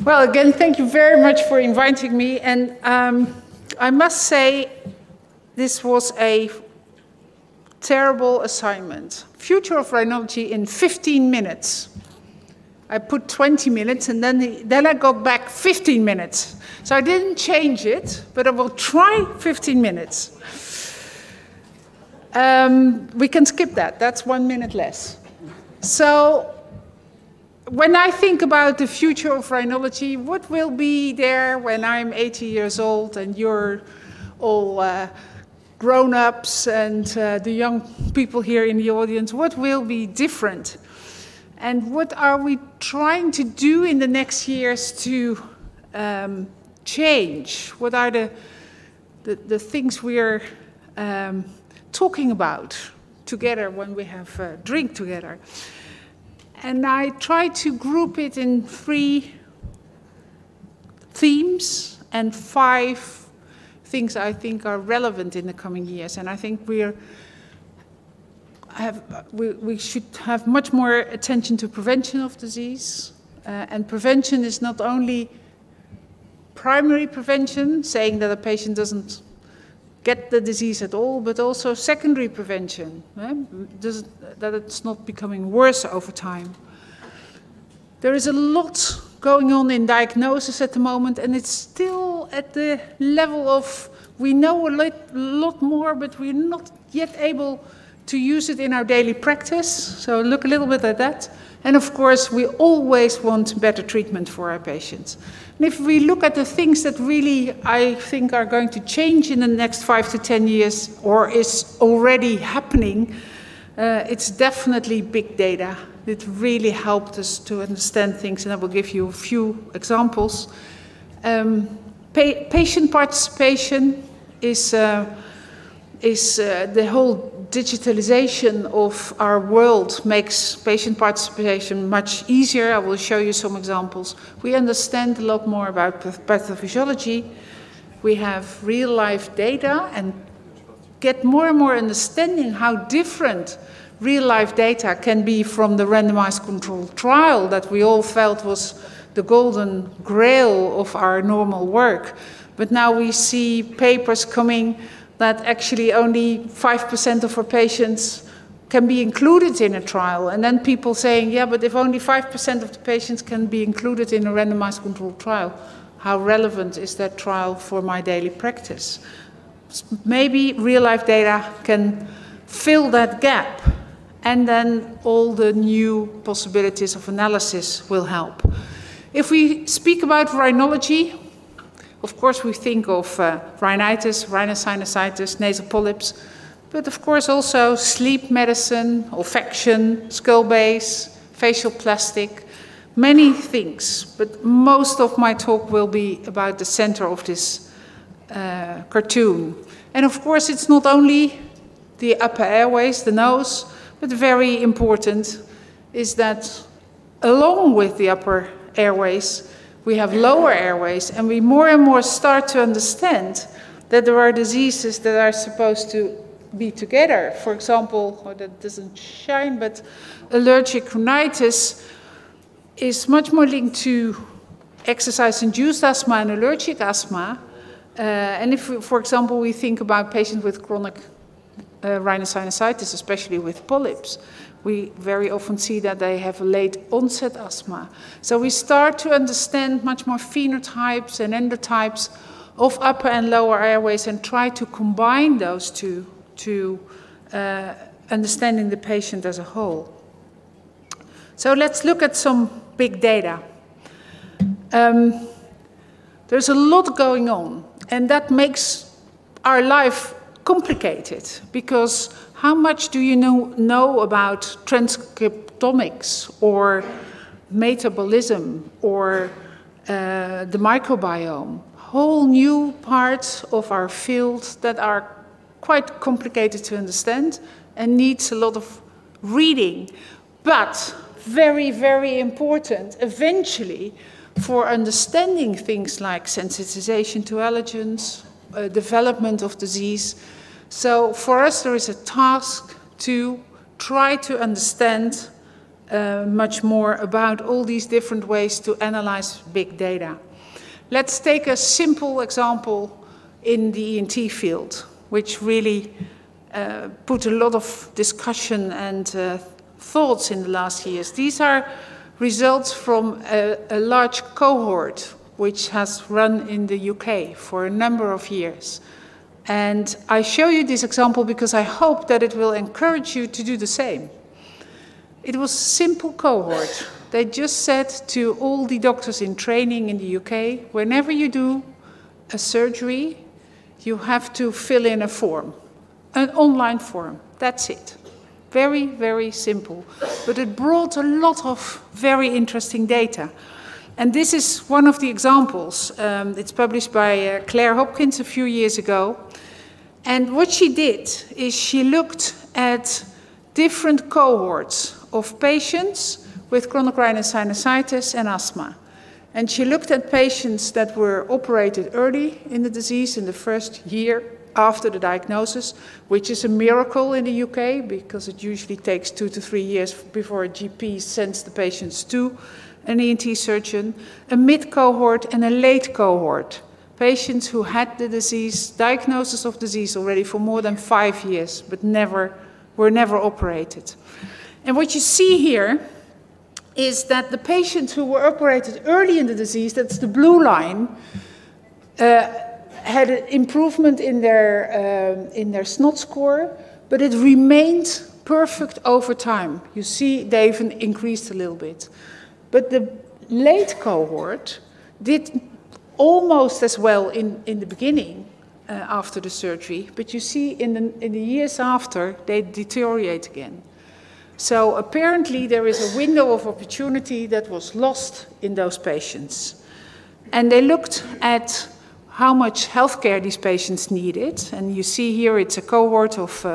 Well, again, thank you very much for inviting me. And I must say, this was a terrible assignment. Future of rhinology in 15 minutes. I put 20 minutes, and then I got back 15 minutes. So I didn't change it, but I will try 15 minutes. We can skip that. That's 1 minute less. So when I think about the future of rhinology, what will be there when I'm 80 years old and you're all grown-ups and the young people here in the audience, what will be different? And what are we trying to do in the next years to change? What are the things we're talking about together when we have a drink together? And I try to group it in 3 themes and 5 things I think are relevant in the coming years. And I think we should have much more attention to prevention of disease. And prevention is not only primary prevention, saying that a patient doesn't get the disease at all, but also secondary prevention, that it's not becoming worse over time. There is a lot going on in diagnosis at the moment, and it's still at the level of we know a lot more, but we're not yet able to use it in our daily practice. So look a little bit at that. And of course, we always want better treatment for our patients. And if we look at the things that really, I think, are going to change in the next 5 to 10 years, or is already happening, it's definitely big data. It really helped us to understand things, and I will give you a few examples. Patient participation is the whole digitalization of our world makes patient participation much easier. I will show you some examples. We understand a lot more about pathophysiology. We have real-life data and get more and more understanding how different real-life data can be from the randomized controlled trial that we all felt was the golden grail of our normal work. But now we see papers coming that actually only 5% of our patients can be included in a trial. And then people saying, yeah, but if only 5% of the patients can be included in a randomized controlled trial, how relevant is that trial for my daily practice? Maybe real-life data can fill that gap, and then all the new possibilities of analysis will help. If we speak about rhinology, of course, we think of rhinitis, rhinosinusitis, nasal polyps, but of course also sleep medicine, olfaction, skull base, facial plastic, many things. But most of my talk will be about the center of this cartoon. And of course, it's not only the upper airways, the nose, but very important is that along with the upper airways, we have lower airways, and we more and more start to understand that there are diseases that are supposed to be together. For example, that doesn't shine, but allergic rhinitis is much more linked to exercise-induced asthma and allergic asthma. And if, for example, we think about patients with chronic rhinosinusitis, especially with polyps, we very often see that they have a late onset asthma. So we start to understand much more phenotypes and endotypes of upper and lower airways and try to combine those two to understanding the patient as a whole. So let's look at some big data. There's a lot going on, and that makes our life complicated, because how much do you know about transcriptomics or metabolism or the microbiome? Whole new parts of our field that are quite complicated to understand and needs a lot of reading, but very, very important eventually for understanding things like sensitization to allergens, development of disease. So for us, there is a task to try to understand much more about all these different ways to analyze big data. Let's take a simple example in the ENT field, which really put a lot of discussion and thoughts in the last years. These are results from a large cohort which has run in the UK for a number of years. And I show you this example because I hope that it will encourage you to do the same. It was a simple cohort. They just said to all the doctors in training in the UK, whenever you do a surgery, you have to fill in a form, an online form. That's it. Very, very simple. But it brought a lot of very interesting data. And this is one of the examples. It's published by Claire Hopkins a few years ago. And what she did is she looked at different cohorts of patients with chronic rhinosinusitis and asthma. And she looked at patients that were operated early in the disease in the first year after the diagnosis, which is a miracle in the UK because it usually takes 2 to 3 years before a GP sends the patients to an ENT surgeon, a mid-cohort and a late cohort. Patients who had the disease, diagnosis of disease already for more than 5 years, but were never operated. And what you see here is that the patients who were operated early in the disease, that's the blue line, had an improvement in their SNOT score, but it remained perfect over time. You see they even increased a little bit. But the late cohort did almost as well in the beginning after the surgery, but you see in the years after, they deteriorate again. So apparently there is a window of opportunity that was lost in those patients. And they looked at how much healthcare these patients needed. And you see here it's a cohort of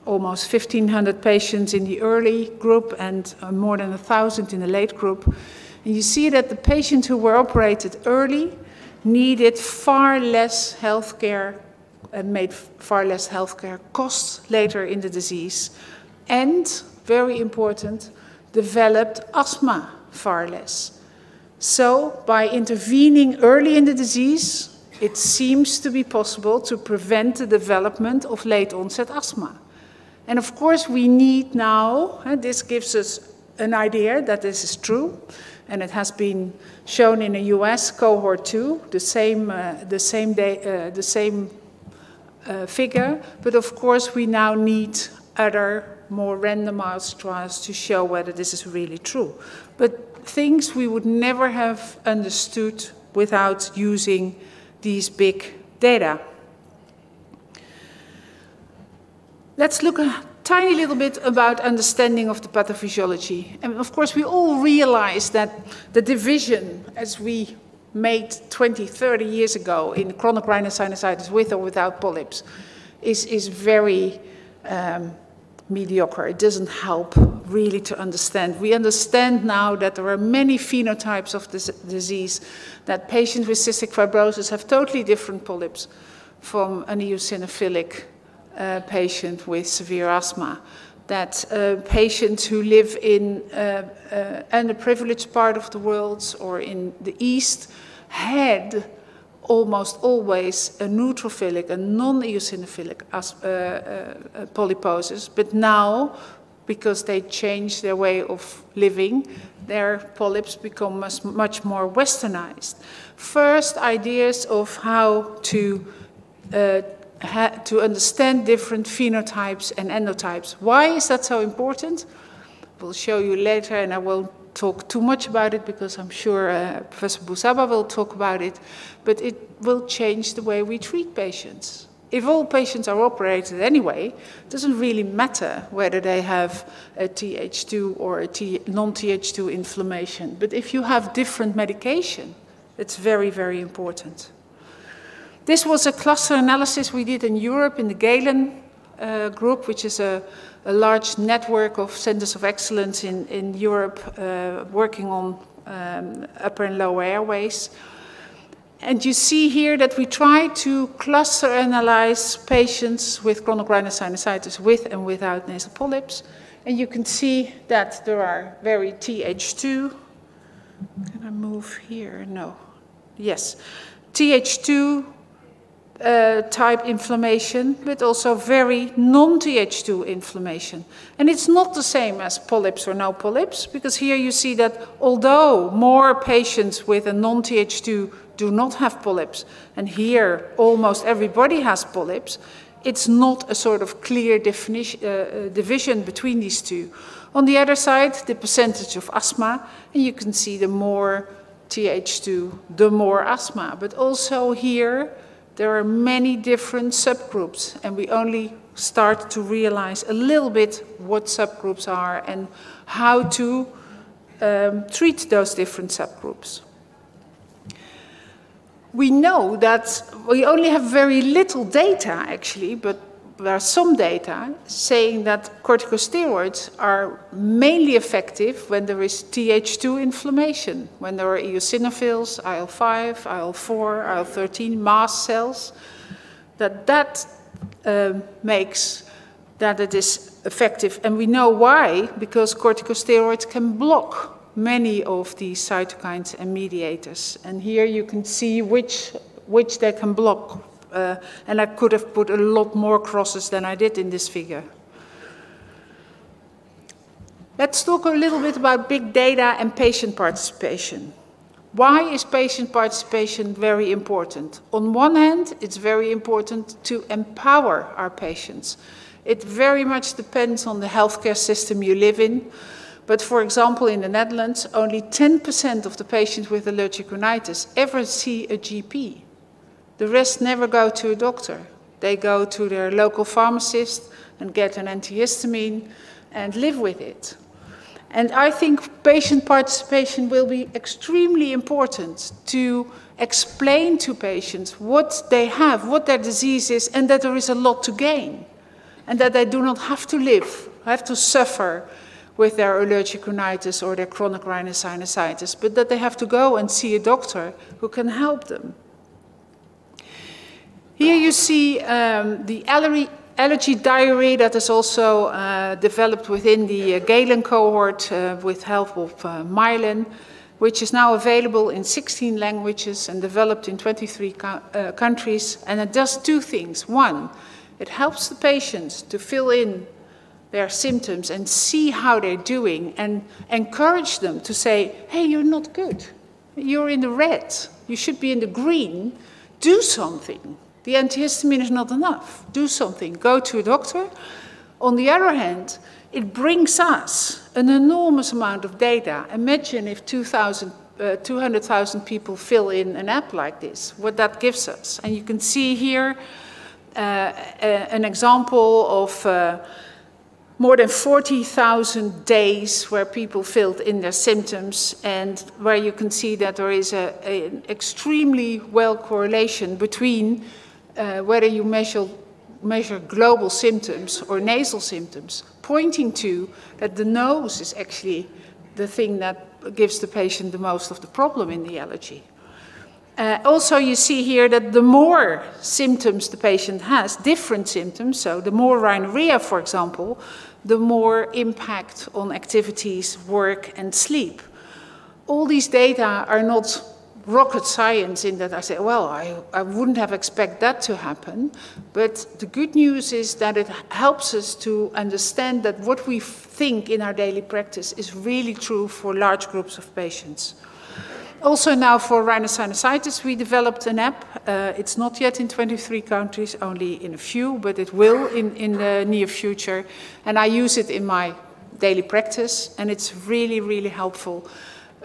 almost 1,500 patients in the early group and more than 1,000 in the late group. And you see that the patients who were operated early needed far less healthcare and made far less healthcare costs later in the disease. And, very important, developed asthma far less. So, by intervening early in the disease, it seems to be possible to prevent the development of late-onset asthma. And of course, we need now, this gives us an idea that this is true, and it has been shown in a US cohort too, the same figure, but of course we now need other more randomized trials to show whether this is really true. But things we would never have understood without using these big data. Let's look a tiny little bit about understanding of the pathophysiology. And of course we all realize that the division as we made 20, 30 years ago in chronic rhinosinusitis with or without polyps is very mediocre. It doesn't help really to understand. We understand now that there are many phenotypes of this disease, that patients with cystic fibrosis have totally different polyps from an eosinophilic patient with severe asthma, that patients who live in underprivileged part of the world or in the East had almost always a neutrophilic, a non-eosinophilic polyposis, but now, because they change their way of living, their polyps become much more westernized. First ideas of how to understand different phenotypes and endotypes. Why is that so important? We'll show you later, and I won't talk too much about it because I'm sure Professor Bousaba will talk about it, but it will change the way we treat patients. If all patients are operated anyway, it doesn't really matter whether they have a Th2 or a non-Th2 inflammation. But if you have different medication, it's very, very important. This was a cluster analysis we did in Europe in the Galen group, which is a large network of centers of excellence in Europe working on upper and lower airways. And you see here that we try to cluster analyze patients with chronic rhinosinusitis with and without nasal polyps. And you can see that there are very Th2. Can I move here? No. Yes. Th2 type inflammation, but also very non-Th2 inflammation. And it's not the same as polyps or no polyps, because here you see that although more patients with a non-Th2 do not have polyps, and here almost everybody has polyps, it's not a sort of clear division between these two. On the other side, the percentage of asthma, and you can see the more Th2, the more asthma. But also here, there are many different subgroups, and we only start to realize a little bit what subgroups are and how to treat those different subgroups. We know that we only have very little data, actually, but there are some data saying that corticosteroids are mainly effective when there is Th2 inflammation, when there are eosinophils, IL-5, IL-4, IL-13, mast cells, that makes that it is effective. And we know why, because corticosteroids can block many of these cytokines and mediators. And here you can see which they can block. And I could have put a lot more crosses than I did in this figure. Let's talk a little bit about big data and patient participation. Why is patient participation very important? On one hand, it's very important to empower our patients. It very much depends on the healthcare system you live in. But for example, in the Netherlands, only 10% of the patients with allergic rhinitis ever see a GP. The rest never go to a doctor. They go to their local pharmacist and get an antihistamine and live with it. And I think patient participation will be extremely important to explain to patients what they have, what their disease is, and that there is a lot to gain. And that they do not have to live, have to suffer with their allergic rhinitis or their chronic rhinosinusitis, but that they have to go and see a doctor who can help them. Here you see the allergy diary that is also developed within the Galen cohort with help of Mylan, which is now available in 16 languages and developed in 23 countries. And it does two things. One, it helps the patients to fill in their symptoms and see how they're doing and encourage them to say, hey, you're not good. You're in the red. You should be in the green. Do something. The antihistamine is not enough. Do something. Go to a doctor. On the other hand, it brings us an enormous amount of data. Imagine if 200,000 people fill in an app like this, what that gives us. And you can see here an example of more than 40,000 days where people filled in their symptoms, and where you can see that there is an extremely well correlation between whether you measure global symptoms or nasal symptoms, pointing to that the nose is actually the thing that gives the patient the most of the problem in the allergy. Also, you see here that the more symptoms the patient has, different symptoms, so the more rhinorrhea, for example, the more impact on activities, work, and sleep. All these data are not rocket science in that I say, well, I wouldn't have expected that to happen. But the good news is that it helps us to understand that what we think in our daily practice is really true for large groups of patients. Also now for rhinosinusitis, we developed an app. It's not yet in 23 countries, only in a few, but it will in the near future. And I use it in my daily practice, and it's really, really helpful.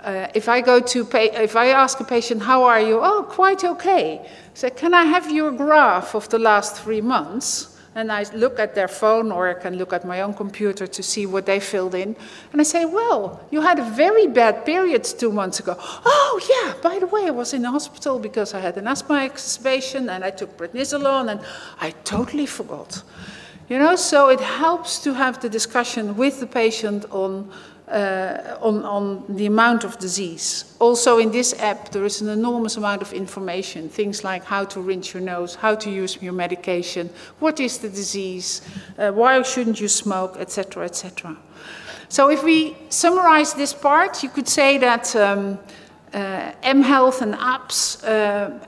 If I ask a patient, how are you? Oh, quite okay. I say, can I have your graph of the last 3 months? And I look at their phone, or I can look at my own computer to see what they filled in. And I say, well, you had a very bad period 2 months ago. Oh, yeah, by the way, I was in the hospital because I had an asthma exacerbation, and I took prednisolone, and I totally forgot. You know, so it helps to have the discussion with the patient on on the amount of disease. Also in this app, there is an enormous amount of information, things like how to rinse your nose, how to use your medication, what is the disease, why shouldn't you smoke, etc., etc. So if we summarize this part, you could say that mHealth and apps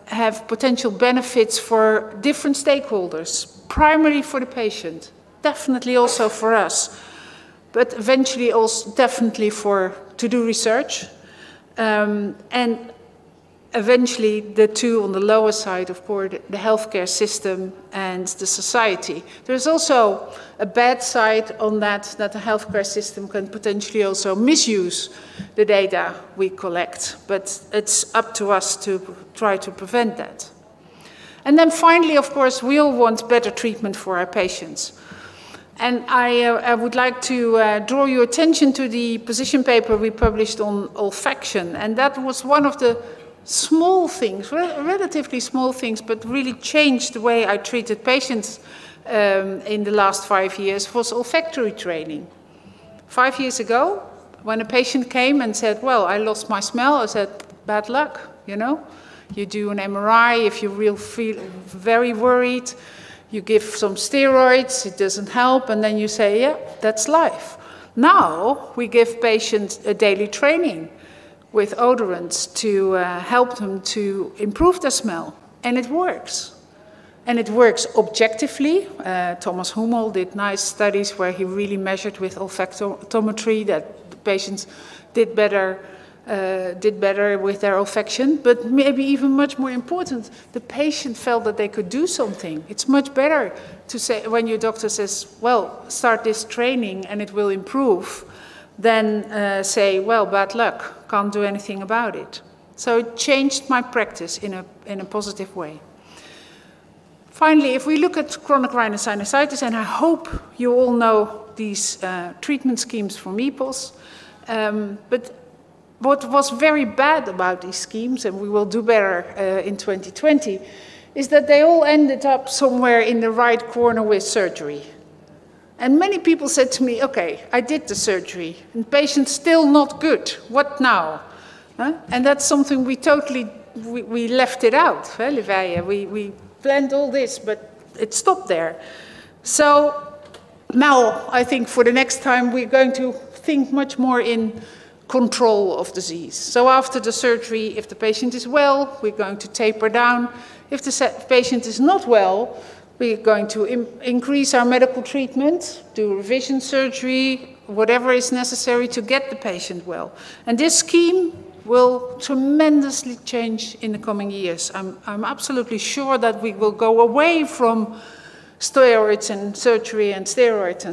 have potential benefits for different stakeholders, primarily for the patient, definitely also for us, but eventually also definitely to do research, and eventually the two on the lower side, of course, the healthcare system and the society. There's also a bad side on that the healthcare system can potentially also misuse the data we collect, but it's up to us to try to prevent that. And then finally, of course, we all want better treatment for our patients. And I would like to draw your attention to the position paper we published on olfaction. And that was one of the small things, relatively small things, but really changed the way I treated patients in the last 5 years, was olfactory training. 5 years ago, when a patient came and said, well, I lost my smell, I said, bad luck, you know. You do an MRI if you feel very worried. You give some steroids, it doesn't help, and then you say, yeah, that's life. Now, we give patients a daily training with odorants to help them to improve their smell, and it works. And it works objectively. Thomas Hummel did nice studies where he really measured with olfactometry that the patients did better with their olfaction, but maybe even much more important, the patient felt that they could do something. It's much better to say, when your doctor says, well, start this training and it will improve, than say, well, bad luck, can't do anything about it. So it changed my practice in a positive way. Finally, if we look at chronic rhinosinusitis, and I hope you all know these treatment schemes for MEPOS, but what was very bad about these schemes, and we will do better in 2020, is that they all ended up somewhere in the right corner with surgery. And many people said to me, okay, I did the surgery, and the patient's still not good. What now? And that's something we left it out. We planned all this, but it stopped there. So now I think for the next time we're going to think much more in control of disease. So after the surgery, if the patient is well, we're going to taper down. If the patient is not well, we're going to increase our medical treatment, do revision surgery, whatever is necessary to get the patient well. And this scheme will tremendously change in the coming years. I'm absolutely sure that we will go away from steroids and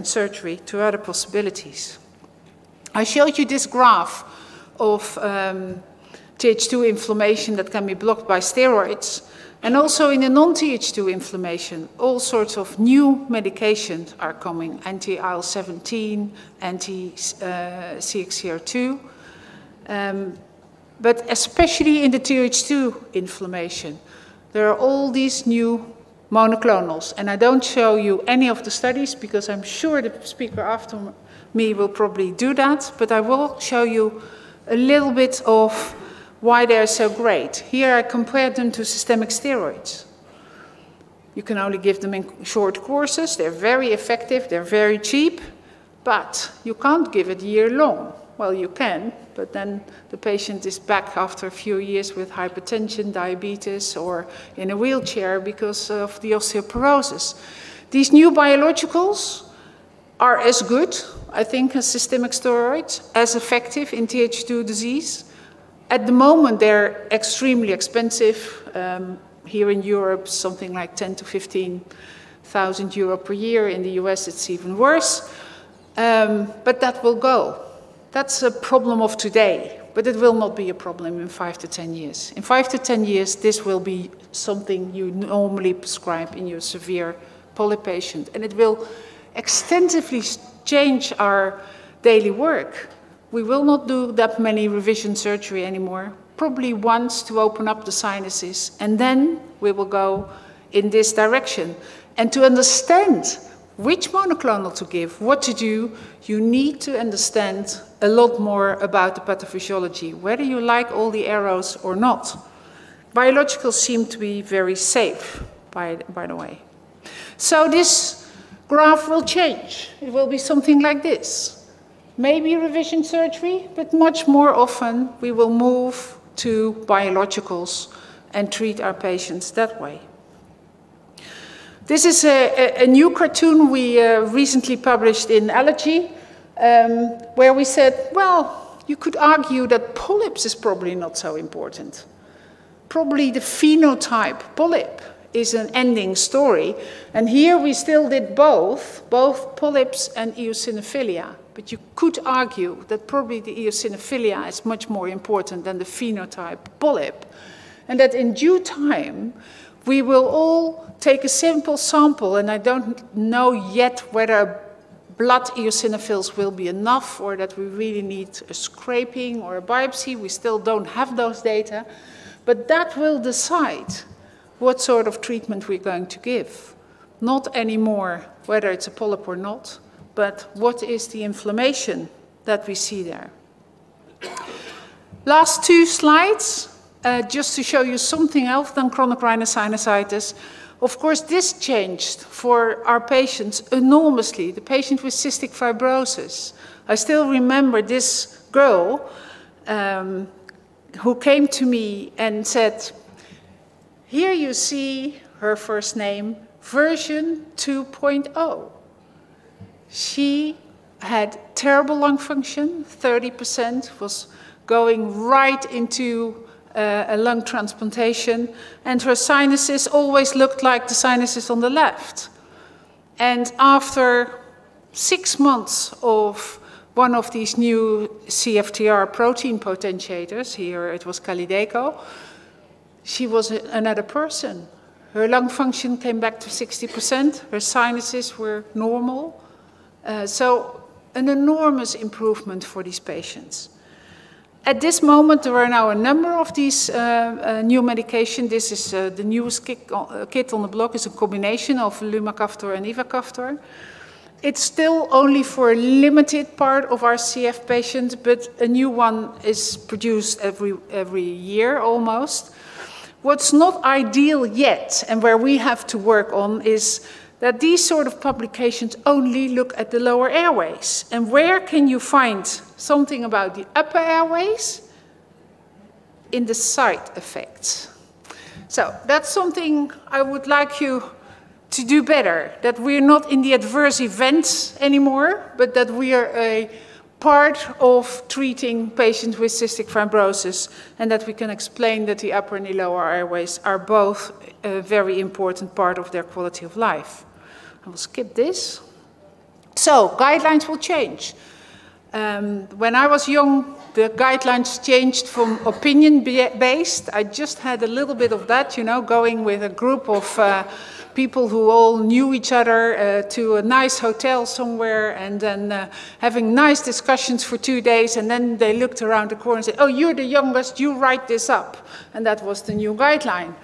surgery to other possibilities. I showed you this graph of Th2 inflammation that can be blocked by steroids. And also in the non-Th2 inflammation, all sorts of new medications are coming, anti-IL-17, anti-CXCR2. But especially in the Th2 inflammation, there are all these new monoclonals. And I don't show you any of the studies because I'm sure the speaker after me will probably do that, but I will show you a little bit of why they're so great. Here I compared them to systemic steroids. You can only give them in short courses. They're very effective, they're very cheap, but you can't give it year long. Well, you can, but then the patient is back after a few years with hypertension, diabetes, or in a wheelchair because of the osteoporosis. These new biologicals are as good, I think, as systemic steroids, as effective in Th2 disease. At the moment, they're extremely expensive. Here in Europe, something like 10 to 15,000 euro per year. In the US, it's even worse. But that will go. That's a problem of today, but it will not be a problem in 5 to 10 years. In 5 to 10 years, this will be something you normally prescribe in your severe polyp patient, and it will extensively change our daily work. We will not do that many revision surgery anymore, probably once to open up the sinuses, and then we will go in this direction. And to understand which monoclonal to give, what to do, you need to understand a lot more about the pathophysiology, whether you like all the arrows or not. Biologicals seem to be very safe, by the way. So this graph will change. It will be something like this. Maybe revision surgery, but much more often we will move to biologicals and treat our patients that way. This is a new cartoon we recently published in Allergy, where we said, well, you could argue that polyps is probably not so important. Probably the phenotype polyp is an ending story. And here we still did both polyps and eosinophilia. But you could argue that probably the eosinophilia is much more important than the phenotype polyp. And that in due time, we will all take a simple sample, and I don't know yet whether blood eosinophils will be enough or that we really need a scraping or a biopsy. We still don't have those data. But that will decide what sort of treatment we're going to give. Not anymore whether it's a polyp or not, but what is the inflammation that we see there. Last two slides, just to show you something else than chronic rhinosinusitis. Of course, this changed for our patients enormously. The patient with cystic fibrosis. I still remember this girl who came to me and said, here you see her first name, version 2.0. She had terrible lung function, 30%, was going right into a lung transplantation, and her sinuses always looked like the sinuses on the left. And after 6 months of one of these new CFTR protein potentiators, here it was Calideco, she was another person. Her lung function came back to 60%, her sinuses were normal. So an enormous improvement for these patients. At this moment, there are now a number of these new medications. This is the newest kit on the block. It's a combination of lumacaftor and ivacaftor. It's still only for a limited part of our CF patients, but a new one is produced every year almost. What's not ideal yet, and where we have to work on, is that these sort of publications only look at the lower airways. And where can you find something about the upper airways? In the side effects. So that's something I would like you to do better, that we're not in the adverse events anymore, but that we are a part of treating patients with cystic fibrosis, and that we can explain that the upper and the lower airways are both a very important part of their quality of life. I will skip this. So, guidelines will change. When I was young, the guidelines changed from opinion-based. I just had a little bit of that, you know, going with a group of people who all knew each other to a nice hotel somewhere, and then having nice discussions for 2 days, and then they looked around the corner and said, oh, you're the youngest, you write this up. And that was the new guideline.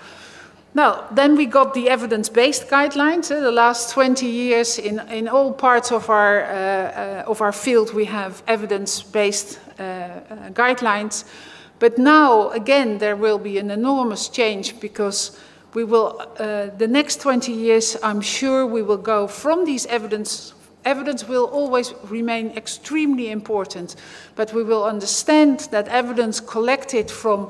Now, then we got the evidence-based guidelines. The last 20 years, in all parts of our field, we have evidence-based guidelines. But now, again, there will be an enormous change, because we will, the next 20 years, I'm sure we will go from these evidence. Evidence will always remain extremely important, but we will understand that evidence collected from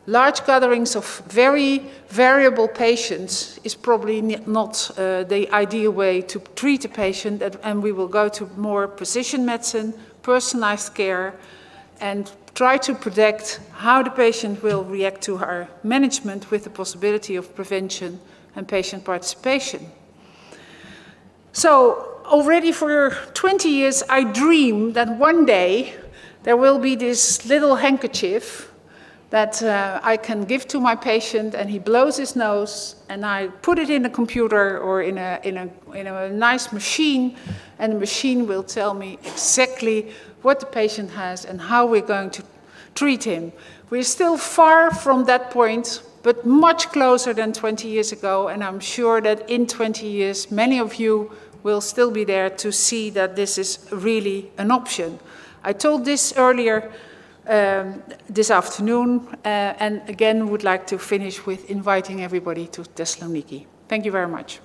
large gatherings of very variable patients is probably not the ideal way to treat a patient, and we will go to more precision medicine, personalized care, and try to predict how the patient will react to our management with the possibility of prevention and patient participation. So already for 20 years, I dream that one day there will be this little handkerchief that I can give to my patient, and he blows his nose, and I put it in a computer or in a nice machine, and the machine will tell me exactly what the patient has and how we're going to treat him. We're still far from that point, but much closer than 20 years ago, and I'm sure that in 20 years, many of you will still be there to see that this is really an option. I told this earlier this afternoon, and again would like to finish with inviting everybody to Thessaloniki. Thank you very much.